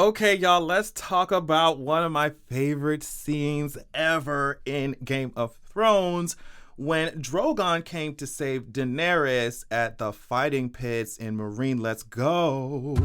Okay, y'all, let's talk about one of my favorite scenes ever in Game of Thrones when Drogon came to save Daenerys at the fighting pits in Marine. Let's go.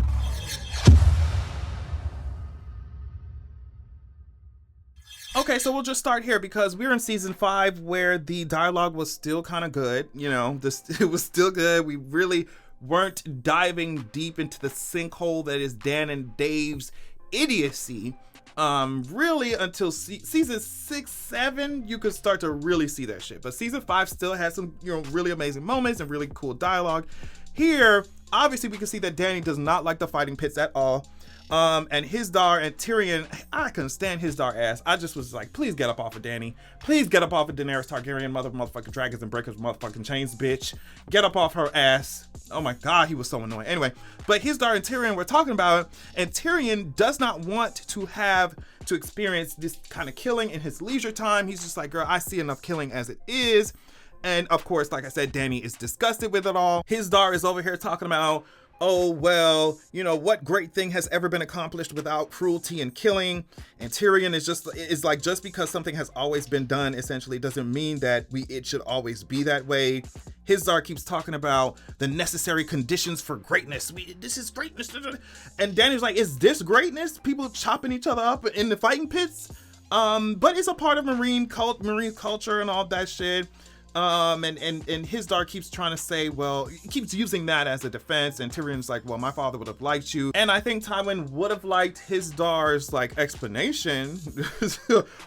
Okay, so we'll just start here because we're in season 5 where the dialogue was still kind of good. It was still good. We really weren't diving deep into the sinkhole that is Dan and Dave's idiocy. Really until season 6, 7, you could start to really see that shit. But season 5 still has some, really amazing moments and really cool dialogue. Here, obviously, we can see that Dany does not like the fighting pits at all. And Hizdahr and Tyrion, I couldn't stand Hizdahr ass. I just was like, please get up off of Dany. Please get up off of Daenerys Targaryen, motherfucking dragons and breakers, motherfucking chains, bitch. Get up off her ass. Oh my God, he was so annoying. Anyway, but Hizdahr and Tyrion were talking about it, and Tyrion does not want to experience this kind of killing in his leisure time. He's just like, girl, I see enough killing as it is. And of course, like I said, Dany is disgusted with it all. Hizdahr is over here talking about, oh, well, what great thing has ever been accomplished without cruelty and killing? And Tyrion is like, just because something has always been done, essentially, doesn't mean that it should always be that way. Hizdahr keeps talking about the necessary conditions for greatness. This is greatness. And Dany's like, is this greatness? People chopping each other up in the fighting pits? But it's a part of marine culture and all that shit. And Hizdahr keeps trying to say, well, he keeps using that as a defense, and Tyrion's like, well, my father would have liked you. And I think Tywin would have liked Hizdahr's explanation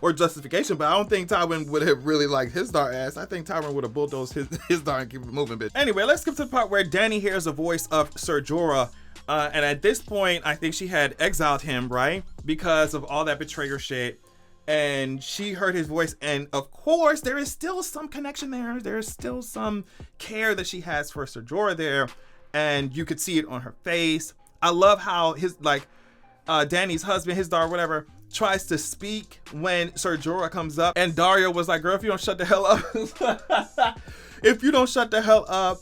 or justification, but I don't think Tywin would have really liked Hizdahr ass. I think Tywin would have bulldozed Hizdahr and keep it moving, bitch. Anyway, let's skip to the part where Dany hears a voice of Ser Jorah. And at this point, I think she had exiled him, right? Because of all that betrayer shit. And she heard his voice, and of course, there is still some connection there. There's still some care that she has for Ser Jorah there, and you could see it on her face. I love how Dany's husband, Hizdahr, whatever, tries to speak when Ser Jorah comes up, and Daario was like, girl, if you don't shut the hell up, if you don't shut the hell up.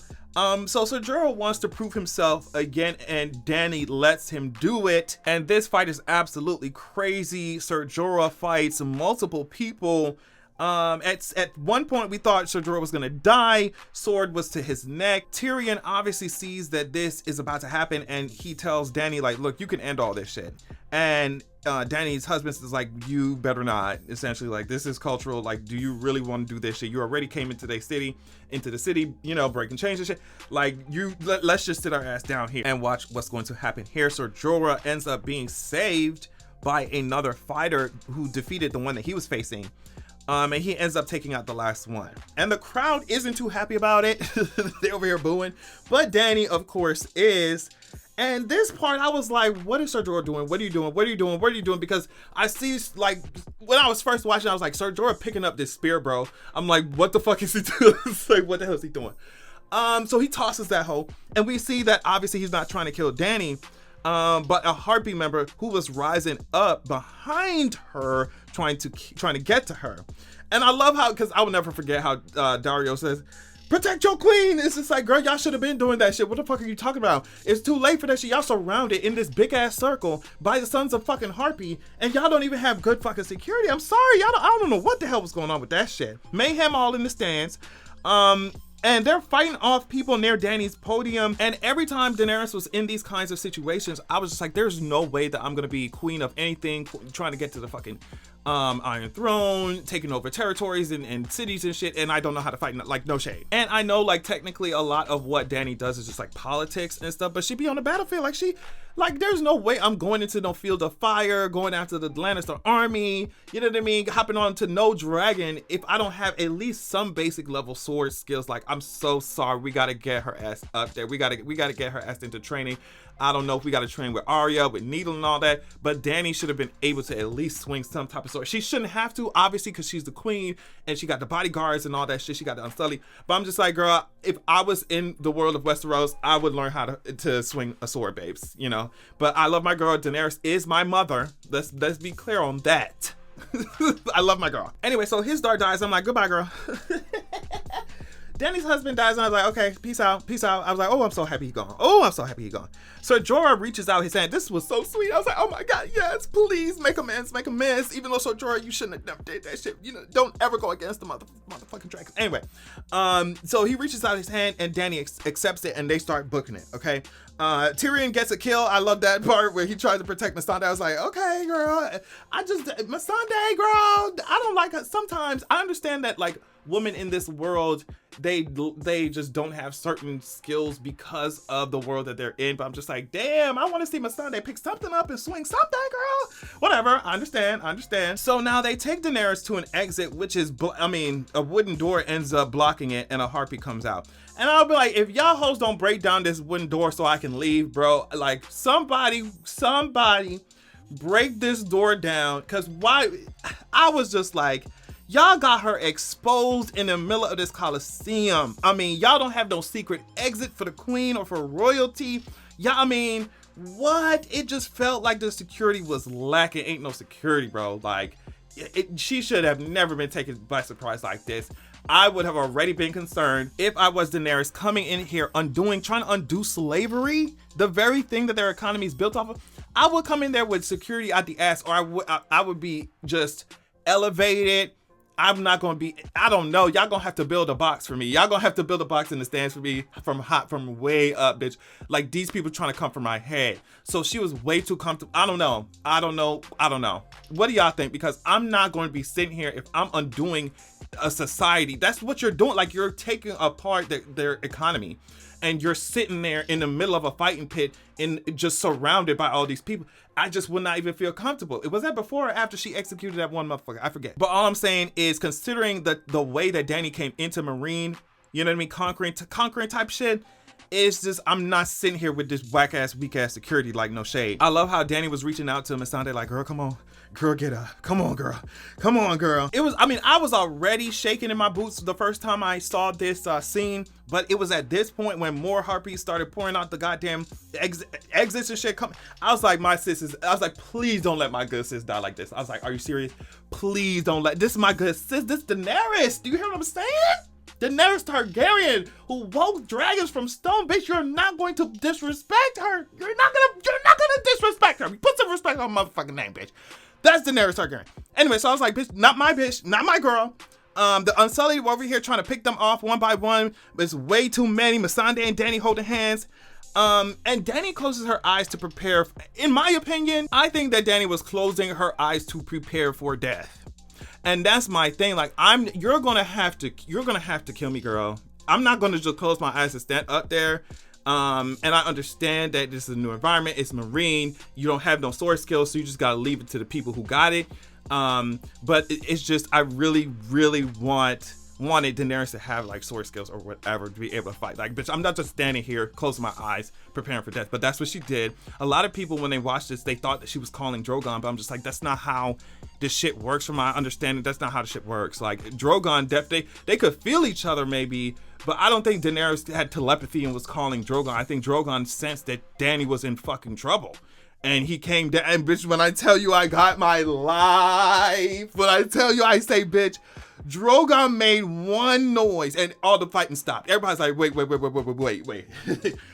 So Ser Jorah wants to prove himself again, and Dany lets him do it. And this fight is absolutely crazy. Ser Jorah fights multiple people. At one point, we thought Ser Jorah was gonna die. Sword was to his neck. Tyrion obviously sees that this is about to happen, and he tells Dany, like, look, you can end all this shit. And Dany's husband is like, you better not. Essentially, like, this is cultural. Like, do you really want to do this shit? You already came into the city, breaking chains and shit. Like, let's just sit our ass down here and watch what's going to happen here. Ser Jorah ends up being saved by another fighter who defeated the one that he was facing. And he ends up taking out the last one. And the crowd isn't too happy about it. They're over here booing. But Dany, of course, is. And this part, I was like, what is Ser Jorah doing? What are you doing? What are you doing? What are you doing? Because I see, like, when I was first watching, I was like, Ser Jorah picking up this spear, bro. I'm like, what the fuck is he doing? Like, what the hell is he doing? So he tosses that hoe. And we see that, obviously, he's not trying to kill Dany. But a Harpy member who was rising up behind her, trying to get to her. And I love how, because I will never forget how Daario says, protect your queen. It's just like, girl, y'all should have been doing that shit. What the fuck are you talking about? It's too late for that shit. Y'all surrounded in this big ass circle by the sons of fucking Harpy, and y'all don't even have good fucking security. I'm sorry, I don't know what the hell was going on with that shit. Mayhem all in the stands. And they're fighting off people near Dany's podium. And every time Daenerys was in these kinds of situations, I was just like, there's no way that I'm going to be queen of anything, trying to get to the fucking Iron Throne, taking over territories and cities and shit. And I don't know how to fight, like, no shade. And I know, like, technically a lot of what Dany does is just like politics and stuff, but she be on the battlefield. Like, there's no way I'm going into no field of fire, going after the Lannister army, you know what I mean? Hopping on to no dragon if I don't have at least some basic level sword skills. Like, I'm so sorry. We got to get her ass up there. We got to get her ass into training. I don't know if we got to train with Arya, with Needle and all that, but Dany should have been able to at least swing some type of sword. She shouldn't have to, obviously, because she's the queen and she got the bodyguards and all that shit. She got the Unsullied. But I'm just like, girl, if I was in the world of Westeros, I would learn how to swing a sword, babes, you know? But I love my girl. Daenerys is my mother. Let's be clear on that. I love my girl. Anyway, so Hizdahr dies. I'm like, goodbye, girl. Dany's husband dies, and I was like, okay, peace out, peace out. I was like, oh, I'm so happy he's gone. Oh, I'm so happy he's gone. So Jorah reaches out his hand. This was so sweet. I was like, oh my God, yes, please make amends, make amends. Even though so Jorah, you shouldn't have never did that shit. You know, don't ever go against the motherfucking dragons. Anyway, so he reaches out his hand, and Dany accepts it, and they start booking it. Okay. Tyrion gets a kill. I love that part where he tries to protect Missandei. I was like, okay, girl. Missandei, girl. I don't like her. Sometimes I understand that, like, women in this world, they just don't have certain skills because of the world that they're in. But I'm just like, damn, I want to see Missandei pick something up and swing something, girl. Whatever. I understand. So now they take Daenerys to an exit, which is, a wooden door ends up blocking it, and a Harpy comes out. And I'll be like, if y'all hoes don't break down this wooden door so I can leave, bro, like, somebody break this door down. Cause why? I was just like, y'all got her exposed in the middle of this Coliseum. I mean, y'all don't have no secret exit for the queen or for royalty. What? It just felt like the security was lacking. Ain't no security, bro. Like, she should have never been taken by surprise like this. I would have already been concerned if I was Daenerys coming in here trying to undo slavery, the very thing that their economy is built off of. I would come in there with security out the ass, or I would be just elevated. I'm not going to be, I don't know. Y'all going to have to build a box for me. Y'all going to have to build a box in the stands for me from way up, bitch. Like, these people trying to come for my head. So she was way too comfortable. I don't know. What do y'all think? Because I'm not going to be sitting here if I'm undoing a society. That's what you're doing. Like, you're taking apart their economy. And you're sitting there in the middle of a fighting pit and just surrounded by all these people. I just would not even feel comfortable. Was that before or after she executed that one motherfucker? I forget. But all I'm saying is, considering the way that Dany came into Marine, you know what I mean, conquering type shit, it's just, I'm not sitting here with this whack ass, weak ass security, like, no shade. I love how Dany was reaching out to Missandei like, girl, come on. Girl, get up. Come on, girl. It was, I was already shaking in my boots the first time I saw this scene, but it was at this point when more Harpies started pouring out the goddamn exits and shit. I was like, please don't let my good sis die like this. I was like, are you serious? Please don't this is my good sis. This Daenerys. Do you hear what I'm saying? Daenerys Targaryen, who woke dragons from stone, bitch. You're not going to disrespect her. You're not gonna disrespect her. Put some respect on my motherfucking name, bitch. That's Daenerys Targaryen. Anyway, so I was like, bitch, not my girl. The Unsullied were over here trying to pick them off one by one. There's way too many. Missandei and Dany holding hands. And Dany closes her eyes to prepare. In my opinion, I think that Dany was closing her eyes to prepare for death. And that's my thing. Like, you're gonna have to kill me, girl. I'm not gonna just close my eyes and stand up there. And I understand that this is a new environment. It's Marine. You don't have no sword skills, so you just gotta leave it to the people who got it. But it's just, I really, really wanted Daenerys to have, like, sword skills or whatever to be able to fight. Like, bitch, I'm not just standing here closing my eyes preparing for death. But that's what she did. A lot of people, when they watched this, they thought that she was calling Drogon, but I'm just like, that's not how this shit works. From my understanding, that's not how the shit works. Like, Drogon, they could feel each other maybe, but I don't think Daenerys had telepathy and was calling Drogon. I think Drogon sensed that Dany was in fucking trouble. And he came down, and bitch, when I tell you I got my life, when I tell you I say, bitch, Drogon made one noise and all the fighting stopped. Everybody's like, wait.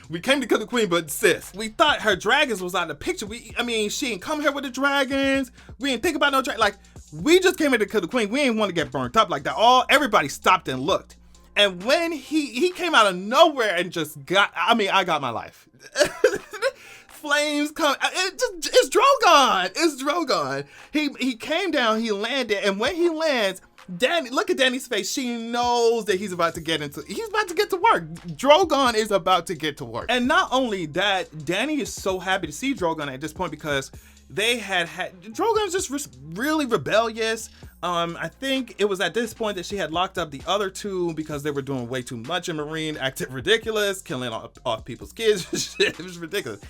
We came to kill the queen, but sis, we thought her dragons was out of the picture. She didn't come here with the dragons. We didn't think about no dragons. Like, we just came here to kill the queen. We didn't want to get burnt up like that. Everybody stopped and looked. And when he came out of nowhere and just I got my life. Flames come. It's Drogon. It's Drogon. He came down. He landed, and when he lands, look at Dany's face. She knows that he's about to get to work. Drogon is about to get to work. And not only that, Dany is so happy to see Drogon at this point because they had Drogon's just really rebellious. I think it was at this point that she had locked up the other two because they were doing way too much in Marine, acting ridiculous, killing off people's kids. It was ridiculous.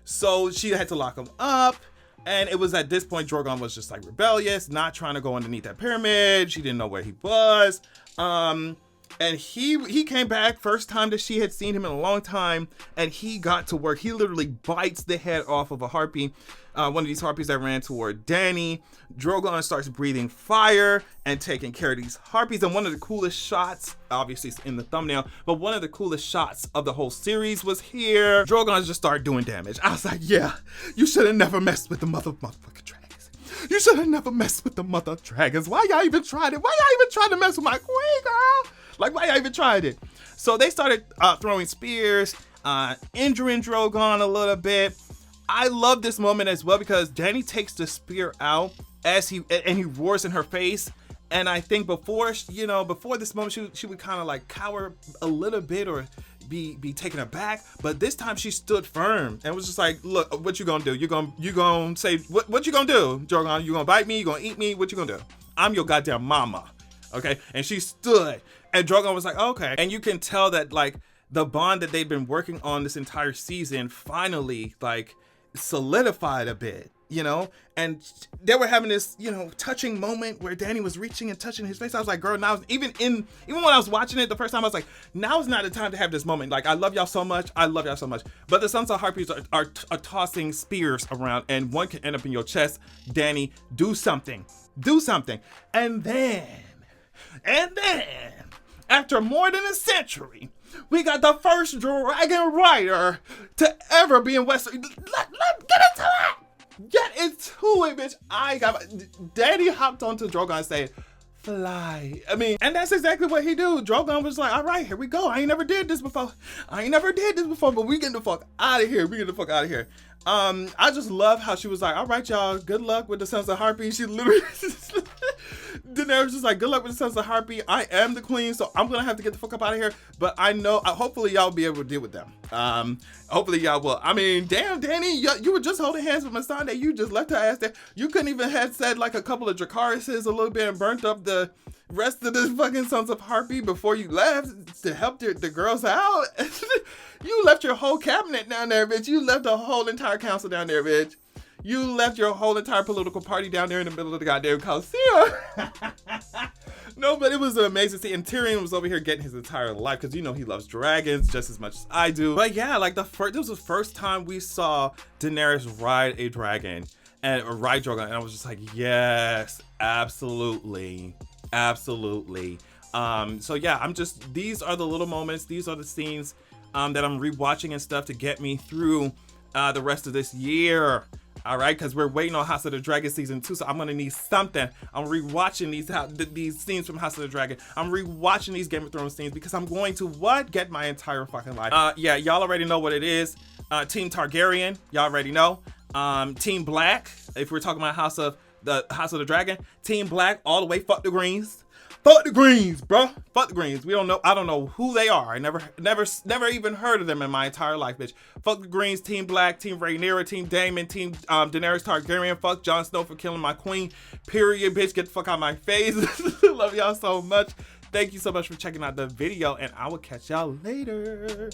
So she had to lock them up. And it was at this point Drogon was just like rebellious, not trying to go underneath that pyramid. She didn't know where he was. And he came back, first time that she had seen him in a long time, and he got to work. He literally bites the head off of a harpy, one of these harpies that ran toward Dany. Drogon starts breathing fire and taking care of these harpies. And one of the coolest shots, obviously it's in the thumbnail, but one of the coolest shots of the whole series was here. Drogon just started doing damage. I was like, yeah, you should have never messed with the motherfucking dragons. You should have never messed with the mother dragons. Why y'all even tried it? Why y'all even trying to mess with my queen, girl? Like, why y'all even tried it? So they started throwing spears, injuring Drogon a little bit. I love this moment as well because Dany takes the spear out as he roars in her face. And I think before this moment, she would kind of like cower a little bit or be taken aback. But this time she stood firm and was just like, look, what you gonna do? You gonna say, what you gonna do, Drogon? You gonna bite me? You gonna eat me? What you gonna do? I'm your goddamn mama. Okay. And she stood and Drogon was like, okay. And you can tell that like the bond that they've been working on this entire season finally like solidified a bit, you know, and they were having this, you know, touching moment where Dany was reaching and touching his face. I was like, girl, now even when I was watching it the first time, I was like, now's not the time to have this moment. Like, I love y'all so much. I love y'all so much. But the Sons of Harpies are tossing spears around and one can end up in your chest. Dany, do something. And then, after more than a century, we got the first dragon rider to ever be in Westeros. Get into it, bitch. Daddy hopped onto Drogon and said, fly. I mean, and that's exactly what he do. Drogon was like, all right, here we go. I ain't never did this before, but we getting the fuck out of here. I just love how she was like, all right, y'all, good luck with the Sons of Harpy. She literally, Daenerys was just like, good luck with the Sons of Harpy. I am the queen, so I'm gonna have to get the fuck up out of here. But I know, hopefully y'all will be able to deal with them. Hopefully y'all will. I mean, damn, Dany, you were just holding hands with Missandei. You just left her ass there. You couldn't even have said like a couple of Dracarys's a little bit and burnt up the rest of the fucking Sons of Harpy before you left to help the girls out. You left your whole cabinet down there, bitch. You left the whole entire council down there, bitch. You left your whole entire political party down there in the middle of the goddamn Coliseum. No, but it was amazing to see. And Tyrion was over here getting his entire life because you know he loves dragons just as much as I do. But yeah, like this was the first time we saw Daenerys ride a dragon and ride Drogon, and I was just like, yes, absolutely. So yeah, these are the little moments, these are the scenes that I'm rewatching and stuff to get me through the rest of this year. All right, because we're waiting on House of the Dragon season 2, so I'm gonna need something. I'm rewatching these scenes from House of the Dragon. I'm rewatching these Game of Thrones scenes because I'm going to get my entire fucking life. Yeah, y'all already know what it is. Team Targaryen, y'all already know. Team Black, if we're talking about House of the Dragon. Team Black, all the way. Fuck the Greens. Fuck the Greens, bro. Fuck the Greens. We don't know. I don't know who they are. I never even heard of them in my entire life, bitch. Fuck the Greens. Team Black. Team Rhaenyra. Team Daemon. Team Daenerys Targaryen. Fuck Jon Snow for killing my queen. Period, bitch. Get the fuck out of my face. Love y'all so much. Thank you so much for checking out the video, and I will catch y'all later.